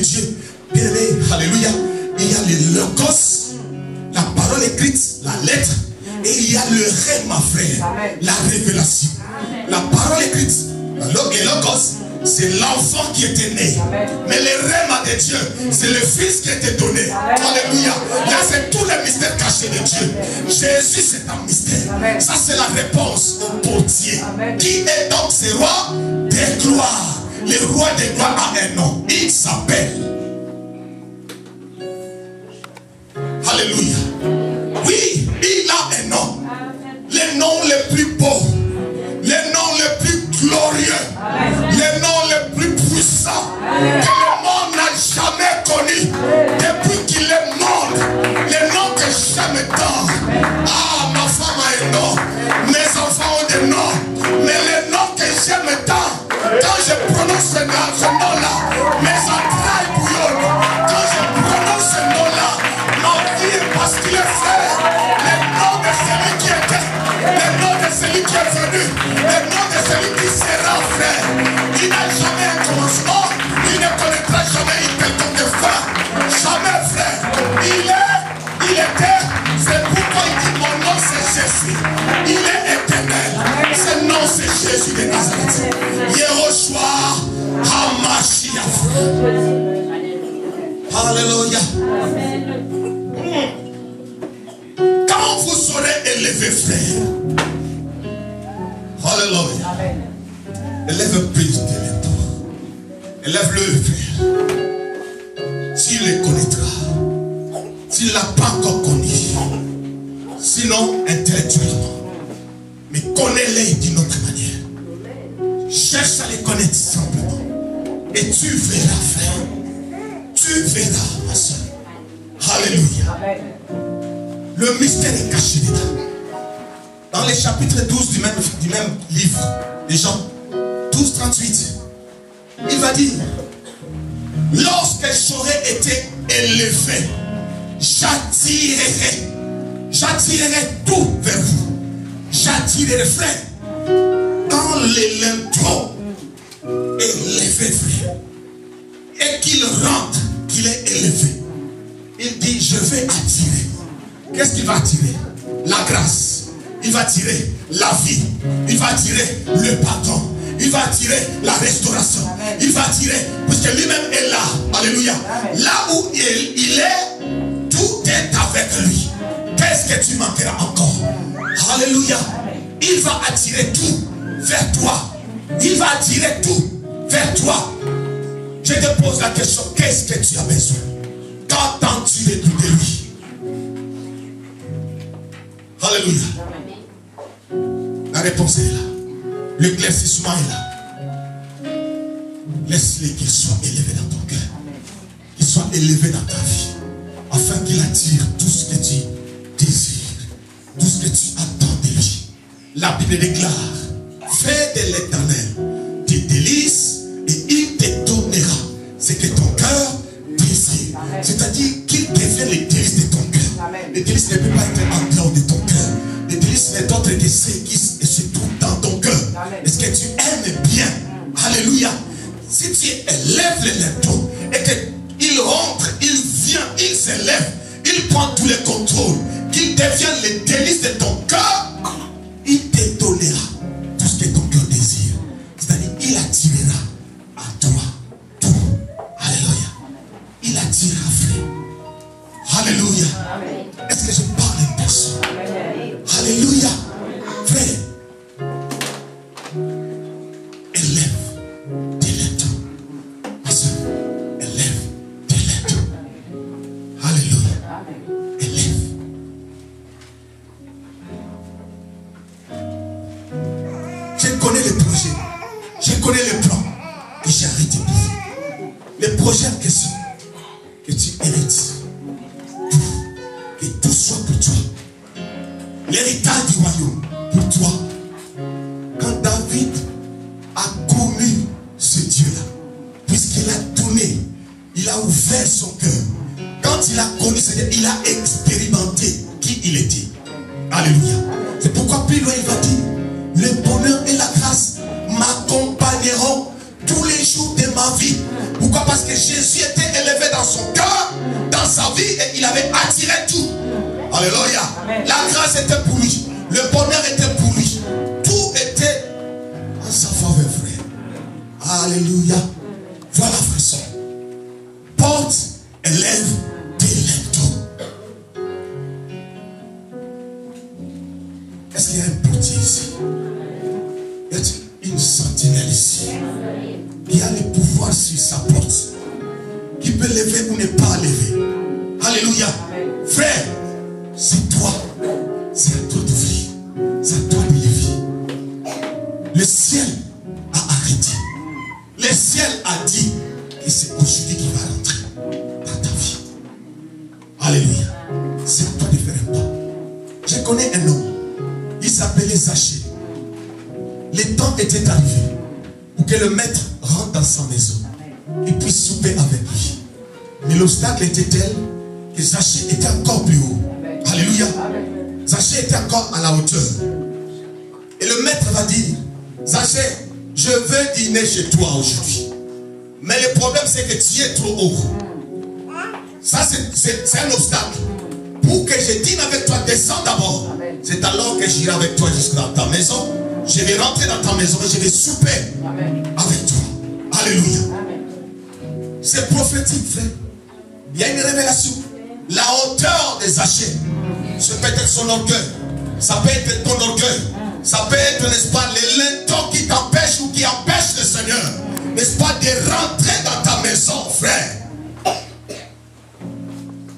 Dieu. Bien aimé, alléluia. Il y a le logos, la parole écrite, la lettre. Et il y a le rêve, frère, la révélation. La parole écrite, le logos, c'est l'enfant qui était né. Mais le rêve de Dieu, c'est le fils qui a été donné. Alléluia. Là, c'est tout le mystère caché de Dieu. Jésus, c'est un mystère. Ça, c'est la réponse au portier. Qui est donc ce roi des gloires? Le roi des gloires a un nom. Il s'appelle. Alléluia. Oui, il a un nom. Le nom le plus beau. Le nom le plus glorieux. Le nom le plus puissant que le monde n'a jamais connu. Depuis qu'il est monde. Le nom que j'aime tant. Ah, ma femme a un nom. Mes enfants ont des noms. Mais le nom que j'aime tant. Quand je prononce ce nom-là, mes entrailles bouillonnent. Quand je prononce ce nom-là, ma vie est parce qu'il est fait. Le nom de celui qui était, le nom de celui qui est venu, le nom de celui qui sera fait. Il n'a jamais un commencement, il ne connaîtra jamais une quelconque de fin. Jamais, frère. Il était, c'est pourquoi il dit mon nom c'est Jésus. Il est éternel. Ce nom c'est Jésus de Nazareth. Yehoshua HaMashiach. Alléluia. Quand vous serez élevé, frère. Alléluia. Élève plus de l'étoile. Élève-le, frère. S'il le connaîtra. S'il ne l'a pas encore connu. Sinon, intellectuellement. Mais connais-les d'une autre manière. Cherche à les connaître simplement. Et tu verras, frère. Tu verras, ma soeur. Alléluia. Le mystère est caché dedans. Dans les chapitres 12 du même livre, les Jean 12, 38, il va dire, lorsque j'aurai été élevé, j'attirerai tout vers vous. J'attirerai, frère. Quand l'électron est élevé, frère, et qu'il rentre, qu'il est élevé, il dit, je vais attirer. Qu'est-ce qu'il va attirer? La grâce. Il va attirer la vie. Il va attirer le pardon. Il va attirer la restauration. Il va attirer, puisque lui-même est là. Alléluia. Là où il est, tout est avec lui. Qu'est-ce que tu manqueras encore? Alléluia. Il va attirer tout vers toi. Il va attirer tout vers toi. Je te pose la question, qu'est-ce que tu as besoin? Qu'attends-tu de lui? Alléluia. La réponse est là. L'éclaircissement est là. Laisse-les qu'il soit élevé dans ton cœur. Qu'il soit élevé dans ta vie. Afin qu'il attire tout ce que tu désires. Tout ce que tu attends de lui. La Bible déclare, fais de l'Éternel tes délices et il te donnera ce que ton cœur désire. C'est-à-dire qu'il devienne les délices de ton cœur. Les délices ne peuvent pas être en dehors de ton cœur. Les délices n'est autre que ce qui se trouve dans ton cœur. Est-ce que tu aimes bien? Alléluia. Si tu élèves l'électron et qu'il rentre, il vient, il s'élève, il prend tous les contrôles, qu'il devienne les délices de ton cœur, il te donnera tout ce que ton cœur désire. C'est-à-dire, il attirera à toi tout. Alléluia. Il attirera, frère. Alléluia. Est-ce que je parle à une personne? Alléluia. Frère. Élève tes lettres. Ma soeur, élève tes lettres. Alléluia. Élève. Je connais les projets. Je connais les plans que j'ai arrêté pour vous. Les projets en question que tu hérites. Que tout soit pour toi. L'héritage du royaume pour toi. Quand David a connu ce Dieu-là, puisqu'il a donné, il a ouvert son cœur. Quand il a connu ce Dieu, il a expérimenté qui il était. Alléluia. C'est pourquoi plus loin il va dire, le bonheur et la grâce m'accompagneront tous les jours de ma vie. Pourquoi? Parce que Jésus était dans son cœur, dans sa vie, et il avait attiré tout. Alléluia. La grâce était pour lui. Le bonheur était pour lui. Tout était en sa faveur, frère. Alléluia. Voilà, frère. Porte, élève, délève-toi. Est-ce qu'il y a un portier ici? Y a-t-il une sentinelle ici qui a le pouvoir sur sa porte, qui peut lever ou ne pas lever? Alléluia. Frère, c'est toi. C'est à toi d'ouvrir. C'est à toi de lever. Le ciel a arrêté. Le ciel a dit que c'est aujourd'hui qu'il va rentrer dans ta vie. Alléluia. C'est à toi de faire un pas. Je connais un homme. Il s'appelait Zachée. Le temps était arrivé pour que le maître rentre dans sa maison et puisse souper avec lui. Mais l'obstacle était tel que Zachée était encore plus haut. Alléluia. Zachée était encore à la hauteur. Et le maître va dire, Zachée, je veux dîner chez toi aujourd'hui. Mais le problème c'est que tu es trop haut. Ça c'est un obstacle. Pour que je dîne avec toi, descends d'abord. C'est alors que j'irai avec toi jusqu'à ta maison. Je vais rentrer dans ta maison et je vais souper avec toi. Alléluia. C'est prophétique, frère. Il y a une révélation. La hauteur des Zachée, ça peut être son orgueil. Ça peut être ton orgueil. Ça peut être, n'est-ce pas, les lentons qui t'empêchent ou qui empêchent le Seigneur, n'est-ce pas, de rentrer dans ta maison, frère.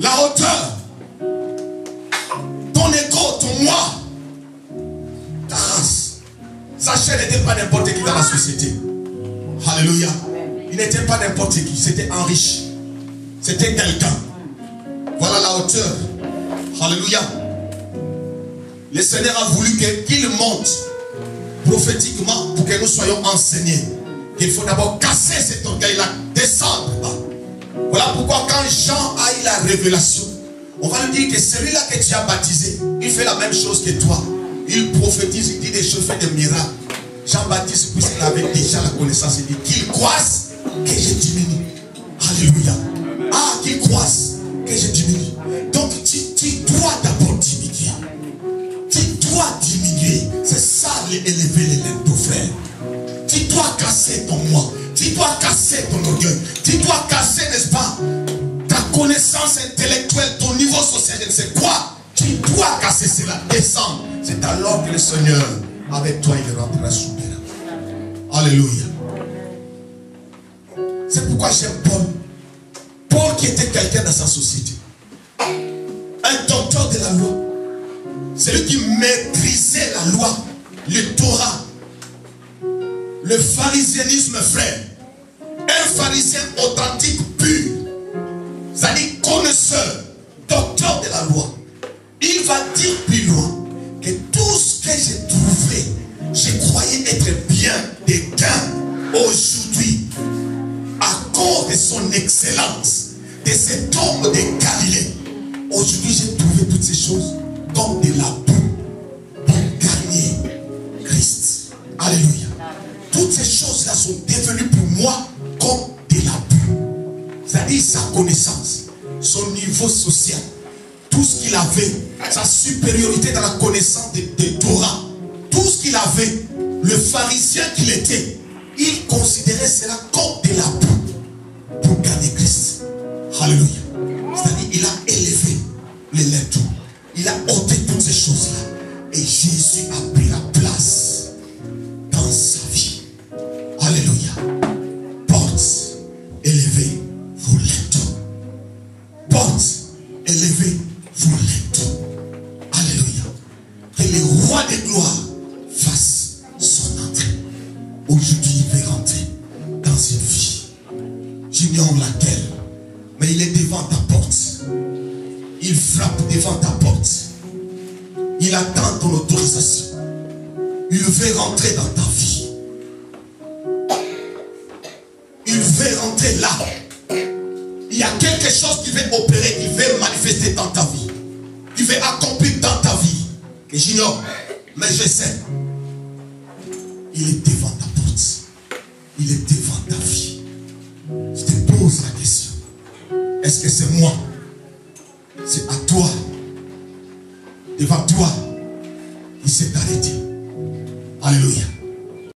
La hauteur, ton ego, ton moi, ta race. Zachée n'était pas n'importe qui dans la société. Alléluia. Il n'était pas n'importe qui, c'était un riche. C'était quelqu'un. Voilà la hauteur. Alléluia. Le Seigneur a voulu qu'il monte prophétiquement pour que nous soyons enseignés. Il faut d'abord casser cet orgueil-là, descendre. Voilà pourquoi quand Jean a eu la révélation, on va lui dire que celui-là que tu as baptisé, il fait la même chose que toi. Il prophétise, il dit des choses, fait des miracles. Jean-Baptiste, puisqu'il avait déjà la connaissance, il dit qu'il croisse, que je diminue. Alléluia. Ah, qu'il croisse, que je diminue. Donc tu dois d'abord diminuer. Tu dois diminuer. C'est ça l'élever les lèvres, frère. Tu dois casser ton moi. Tu dois casser ton orgueil. Tu dois casser, n'est-ce pas, ta connaissance intellectuelle, ton niveau social, je ne sais quoi. Tu dois casser cela. Descendre. C'est alors que le Seigneur, avec toi, il rentrera sous terre. Alléluia. C'est pourquoi j'aime Paul. Paul qui était quelqu'un dans sa société. Un docteur de la loi. Celui qui maîtrisait la loi, le Torah, le pharisianisme, frère. Un pharisien authentique, pur. C'est-à-dire connaisseur, docteur de la loi. Il va dire plus loin que tout ce que j'ai trouvé, je croyais être bien des gains aujourd'hui, à cause de son excellence, de cet homme de Galilée. Aujourd'hui, j'ai trouvé toutes ces choses comme de la boue pour gagner Christ. Alléluia. Toutes ces choses-là sont devenues pour moi comme de la boue. C'est-à-dire sa connaissance, son niveau social, tout ce qu'il avait, sa supériorité dans la connaissance de Torah, tout ce qu'il avait, le pharisien qu'il était, il considérait cela comme de la boue pour gagner Christ. Alléluia. C'est-à-dire il a élevé les lettres. Il a ôté toutes ces choses-là. Et Jésus a pris la place dans sa vie. Alléluia. Porte, élevez vos lettres. Porte, élevez vos lettres. Alléluia. Que le roi de gloire fasse son entrée. Aujourd'hui, il va rentrer dans une vie. J'ignore laquelle. Mais il est devant ta porte. Il frappe devant ta porte. Il attend ton autorisation. Il veut rentrer dans ta vie. Il veut rentrer là. Il y a quelque chose qui veut opérer, qui veut manifester dans ta vie. Qui veut accomplir dans ta vie. Que j'ignore, mais je sais. Il est devant ta porte. Il est devant ta vie. Je te pose la question. Est-ce que c'est moi? C'est à toi. Devant toi, il s'est arrêté. Alléluia.